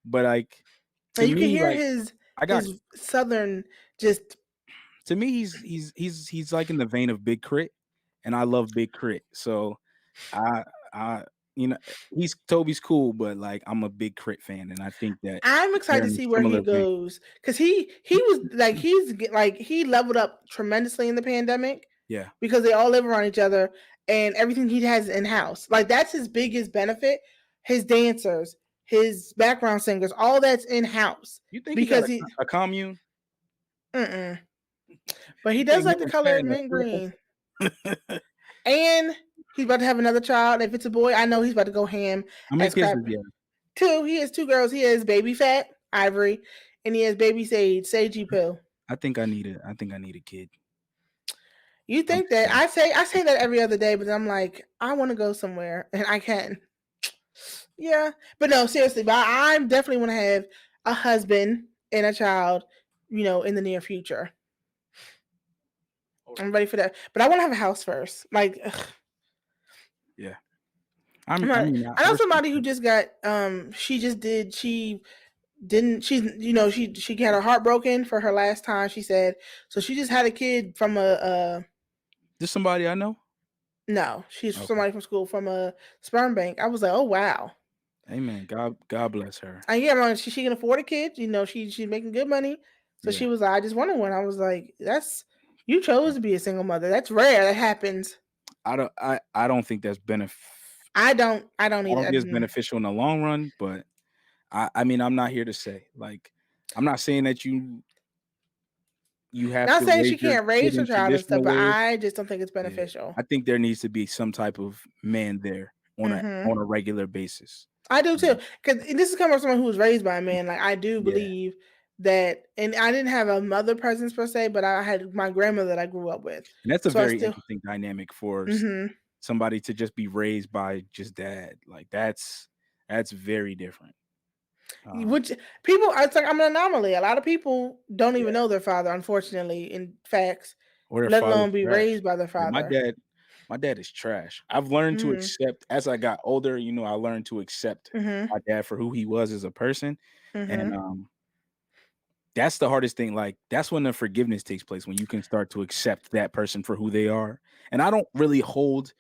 Speaker 2: But like,
Speaker 1: and you can hear his southern just.
Speaker 2: To me, he's like in the vein of Big Crip, and I love Big Crip. So, Toby's cool, but like, I'm a Big Crip fan, and I think that
Speaker 1: I'm excited to see where he goes because he was like he leveled up tremendously in the pandemic.
Speaker 2: Yeah,
Speaker 1: because they all live around each other and everything he has in house. Like, that's his biggest benefit. His dancers, his background singers, all that's in house.
Speaker 2: You think because he's a commune?
Speaker 1: But he does like the color mint green. And he's about to have another child. If it's a boy, I know he's about to go ham.
Speaker 2: How many kids does he have?
Speaker 1: 2. He has 2 girls. He has baby Fat, Ivory, and he has baby Sagey Poo.
Speaker 2: I think I need a kid.
Speaker 1: You think that? I say that every other day, but I'm like, I want to go somewhere and I can. Yeah, but no, seriously. But I definitely want to have a husband and a child in the near future. I'm ready for that. But I want to have a house first. Like, ugh.
Speaker 2: Yeah.
Speaker 1: I know somebody who just got she had her heart broken for her last time, she said. So she just had a kid from
Speaker 2: This somebody I know?
Speaker 1: No, she's somebody from school from a sperm bank. I was like, oh wow.
Speaker 2: Amen. God bless her.
Speaker 1: And yeah, she can afford a kid. She's making good money. So she was like, I just wanted one. I was like, you chose to be a single mother. That's rare. That happens.
Speaker 2: I don't think that's
Speaker 1: I don't either.
Speaker 2: I don't think it's beneficial in the long run, but I mean, I'm not here to say. Like, I'm not saying that you have
Speaker 1: not
Speaker 2: to
Speaker 1: saying
Speaker 2: raise
Speaker 1: she can't raise her child and stuff, but I just don't think it's beneficial.
Speaker 2: I think there needs to be some type of man there on a regular basis.
Speaker 1: I do too, because this is coming from someone who was raised by a man. Like, I do believe that, and I didn't have a mother presence per se, but I had my grandmother that I grew up with.
Speaker 2: And that's a very interesting dynamic for somebody to just be raised by just dad. Like, that's very different.
Speaker 1: Which people, it's like I'm an anomaly. A lot of people don't even know their father, unfortunately, in facts,
Speaker 2: or
Speaker 1: let alone be raised by their father.
Speaker 2: Yeah, my dad is trash. I've learned to accept, as I got older, I learned to accept my dad for who he was as a person. And that's the hardest thing. Like, that's when the forgiveness takes place, when you can start to accept that person for who they are. And I don't really hold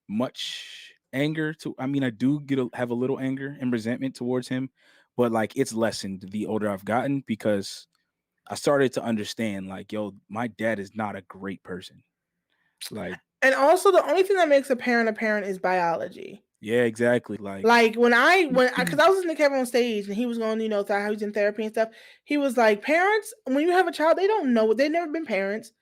Speaker 2: much anger I do have a little anger and resentment towards him, but like, it's lessened the older I've gotten, because I started to understand, like, yo, my dad is not a great person. Like,
Speaker 1: and also the only thing that makes a parent is biology.
Speaker 2: Yeah, exactly. Like
Speaker 1: because I was listening to Kevin on stage and he was going, how he's in therapy and stuff. He was like, parents, when you have a child, they don't know. They've never been parents.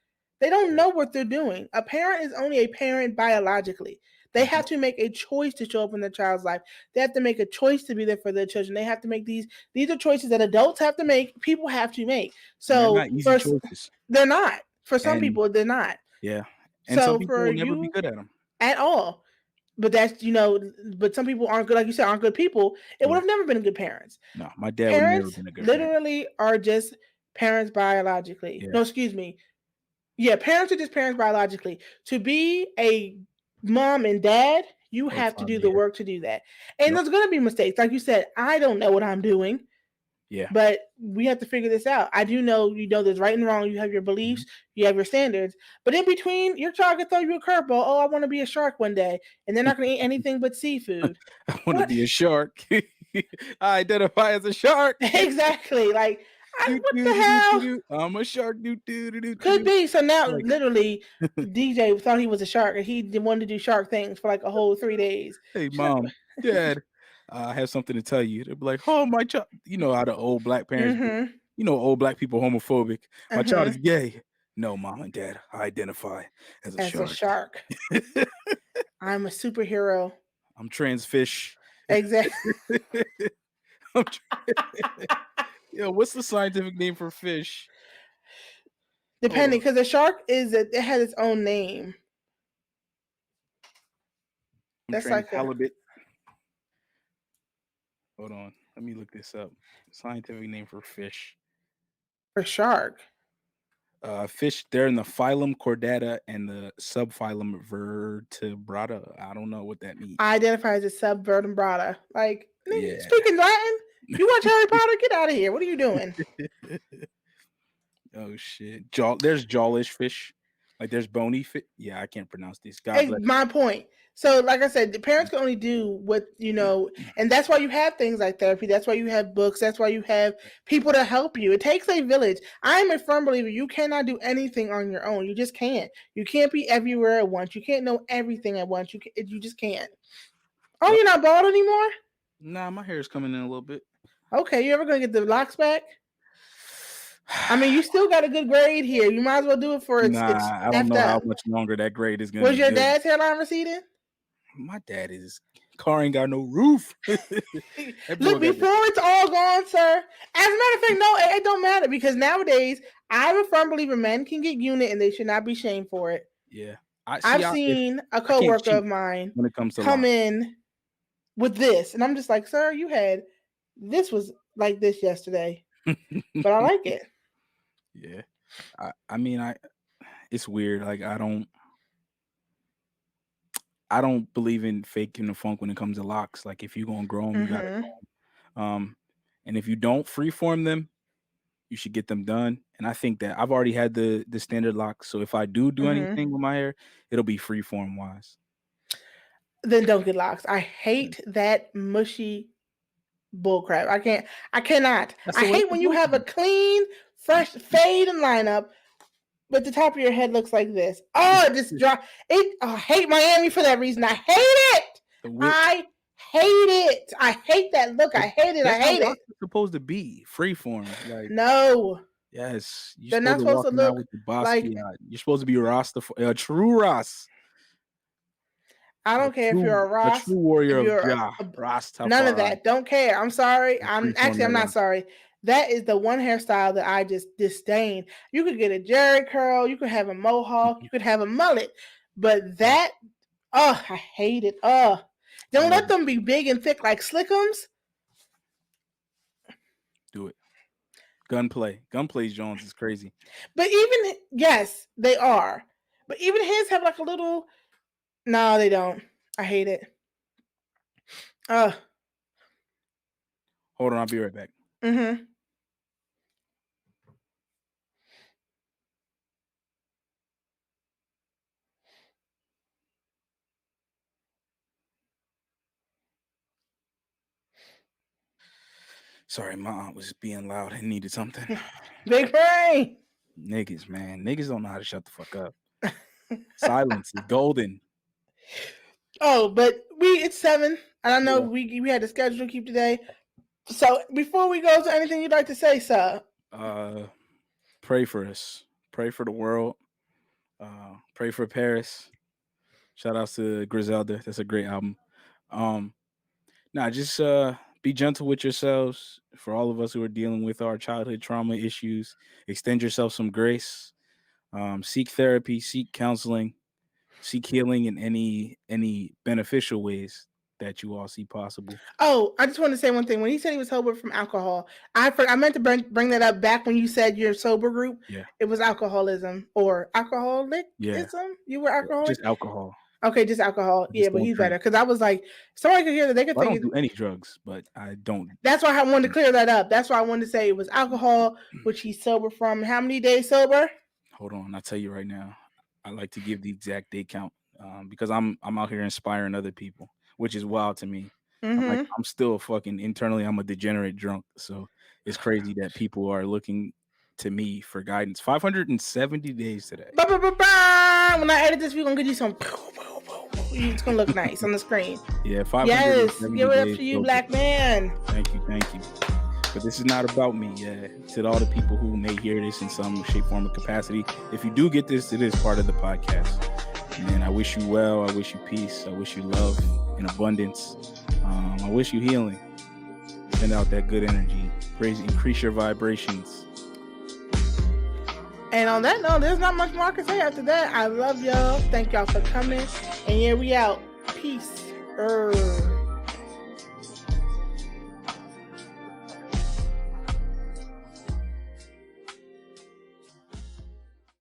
Speaker 1: They don't know what they're doing. A parent is only a parent biologically. They have to make a choice to show up in their child's life. They have to make a choice to be there for their children. They have to make these are choices that adults have to make, people have to make. So
Speaker 2: they're not easy choices.
Speaker 1: They're not. For some people, they're not.
Speaker 2: Yeah. And some people will never be good at them.
Speaker 1: At all. But that's, but some people aren't good, like you said, aren't good people. It would have never been good parents.
Speaker 2: No, my dad would never been a good
Speaker 1: parent. Literally are just parents biologically. Yeah. No, excuse me. Yeah, parents are just parents biologically. To be a mom and dad, you have to do the work to do that. And there's going to be mistakes. Like you said, I don't know what I'm doing.
Speaker 2: Yeah.
Speaker 1: But we have to figure this out. I do know, there's right and wrong. You have your beliefs, you have your standards. But in between, your child can throw you a curveball. Oh, I want to be a shark one day. And they're not going to eat anything but seafood.
Speaker 2: I want to be a shark. I identify as a shark.
Speaker 1: Exactly. Like, what the hell?
Speaker 2: I'm a shark.
Speaker 1: Could be. So now, literally, DJ thought he was a shark, and he wanted to do shark things for like a whole 3 days.
Speaker 2: Hey, Mom, Dad, I have something to tell you. They'll be like, oh, my child. You know how the old black parents, old black people homophobic. My child is gay. No, Mom and Dad, I identify as a
Speaker 1: shark. I'm a superhero.
Speaker 2: I'm trans fish.
Speaker 1: Exactly.
Speaker 2: Yo, what's the scientific name for fish?
Speaker 1: Depending, because the shark it has its own name.
Speaker 2: That's like halibut. Hold on, let me look this up. Scientific name for fish.
Speaker 1: For shark.
Speaker 2: Fish, they're in the phylum Chordata and the subphylum Vertebrata. I don't know what that means.
Speaker 1: I identify as a subvertebrata. Like, speaking Latin? You watch Harry Potter? Get out of here. What are you doing?
Speaker 2: Oh, shit. There's jawlish fish. Like, there's bony fish. Yeah, I can't pronounce these.
Speaker 1: God bless. My point. So, like I said, the parents can only do what, and that's why you have things like therapy. That's why you have books. That's why you have people to help you. It takes a village. I am a firm believer you cannot do anything on your own. You just can't. You can't be everywhere at once. You can't know everything at once. You just can't. Oh, you're not bald anymore?
Speaker 2: Nah, my hair is coming in a little bit.
Speaker 1: Okay, you ever gonna get the locks back? I mean, you still got a good grade here. You might as well do it for it's.
Speaker 2: I don't know how much longer that grade is gonna be.
Speaker 1: Was your dad's hairline receding?
Speaker 2: My dad car ain't got no roof.
Speaker 1: Look, before it's all gone, sir. As a matter of fact, no, it don't matter, because nowadays I'm a firm believer men can get unit and they should not be shamed for it.
Speaker 2: Yeah,
Speaker 1: I've seen a coworker of mine
Speaker 2: when it comes to
Speaker 1: come in with this, and I'm just like, sir, this was like this yesterday, but I like it.
Speaker 2: Yeah. I mean, it's weird. Like I don't believe in faking the funk when it comes to locks. Like if you're gonna grow them, you gotta
Speaker 1: Mm-hmm.
Speaker 2: grow 'em. And if you don't freeform them, you should get them done. And I think that I've already had the standard lock. So if I do
Speaker 1: Mm-hmm.
Speaker 2: anything with my hair, it'll be freeform wise.
Speaker 1: Then don't get locks. I hate that mushy bullcrap. I cannot.
Speaker 2: That's
Speaker 1: I
Speaker 2: the way
Speaker 1: hate
Speaker 2: it's
Speaker 1: when you
Speaker 2: supposed to
Speaker 1: have a
Speaker 2: be.
Speaker 1: clean, fresh fade and lineup, but the top of your head looks like this. Oh, it just drop it. Oh, I hate Miami for that reason. I hate it. I hate it. I hate that look. I hate it. I
Speaker 2: That's how
Speaker 1: hate it.
Speaker 2: locks are supposed to be. Freeform. Like
Speaker 1: No.
Speaker 2: yes, you're
Speaker 1: They're
Speaker 2: supposed
Speaker 1: not
Speaker 2: to
Speaker 1: supposed
Speaker 2: walk
Speaker 1: to
Speaker 2: around
Speaker 1: look
Speaker 2: with the
Speaker 1: like,
Speaker 2: Basquiat. You're supposed to be a true Ras.
Speaker 1: I don't care if you're a
Speaker 2: A
Speaker 1: Ross,
Speaker 2: true warrior
Speaker 1: if
Speaker 2: of
Speaker 1: you're
Speaker 2: Jah,
Speaker 1: none of
Speaker 2: Rastafari.
Speaker 1: that. Don't care. I'm sorry.
Speaker 2: Freeform that
Speaker 1: I'm not
Speaker 2: rock.
Speaker 1: sorry. That is the one hairstyle that I just disdain. You could get a Jerry curl, you could have a mohawk, you could have a mullet, but that, oh, I hate it. Don't let them be big and thick like Slickums.
Speaker 2: Do it. Gunplay's Jones is crazy.
Speaker 1: But even, yes, they are. But even his have like a little, no, they don't. I hate it.
Speaker 2: Hold on, I'll be right back.
Speaker 1: Mm-hmm.
Speaker 2: Sorry, my aunt was being loud and needed something.
Speaker 1: Big brain.
Speaker 2: Niggas, man. Niggas don't know how to shut the fuck up. Silence is golden.
Speaker 1: Oh, but it's 7. And I know we had a schedule to keep today. So before we go to anything you'd like to say, sir?
Speaker 2: Pray for us. Pray for the world. Pray for Paris. Shout outs to Griselda. That's a great album. Just be gentle with yourselves. For all of us who are dealing with our childhood trauma issues, extend yourself some grace. Seek therapy, seek counseling, seek healing in any beneficial ways that you all see possible.
Speaker 1: Oh, I just want to say one thing. When he said he was sober from alcohol, I meant to bring that up back when you said your sober group.
Speaker 2: Yeah.
Speaker 1: It was alcoholism or alcoholicism.
Speaker 2: Yeah.
Speaker 1: You were alcoholic?
Speaker 2: Just alcohol.
Speaker 1: Okay, just alcohol. Just but he's better. Because I was like, somebody could hear that. They could think
Speaker 2: I don't do any drugs, but I don't.
Speaker 1: That's why I wanted to clear that up. That's why I wanted to say it was alcohol, which he's sober from. How many days sober?
Speaker 2: Hold on. I'll tell you right now. I like to give the exact day count because I'm out here inspiring other people, which is wild to me.
Speaker 1: Mm-hmm.
Speaker 2: I'm still fucking internally, I'm a degenerate drunk. So it's crazy that people are looking to me for guidance. 570 days today.
Speaker 1: When I edit this, we're going to get you some. It's going to look nice on the screen.
Speaker 2: Yeah, 570
Speaker 1: give it up
Speaker 2: days
Speaker 1: to you,
Speaker 2: sober.
Speaker 1: black man.
Speaker 2: Thank you. But this is not about me. To all the people who may hear this in some shape, form, or capacity, if you do get this, it is part of the podcast. Man, I wish you well. I wish you peace. I wish you love and abundance. I wish you healing. Send out that good energy. Increase your vibrations.
Speaker 1: And on that note, there's not much more I can say after that. I love y'all. Thank y'all for coming. And yeah, we out. Peace.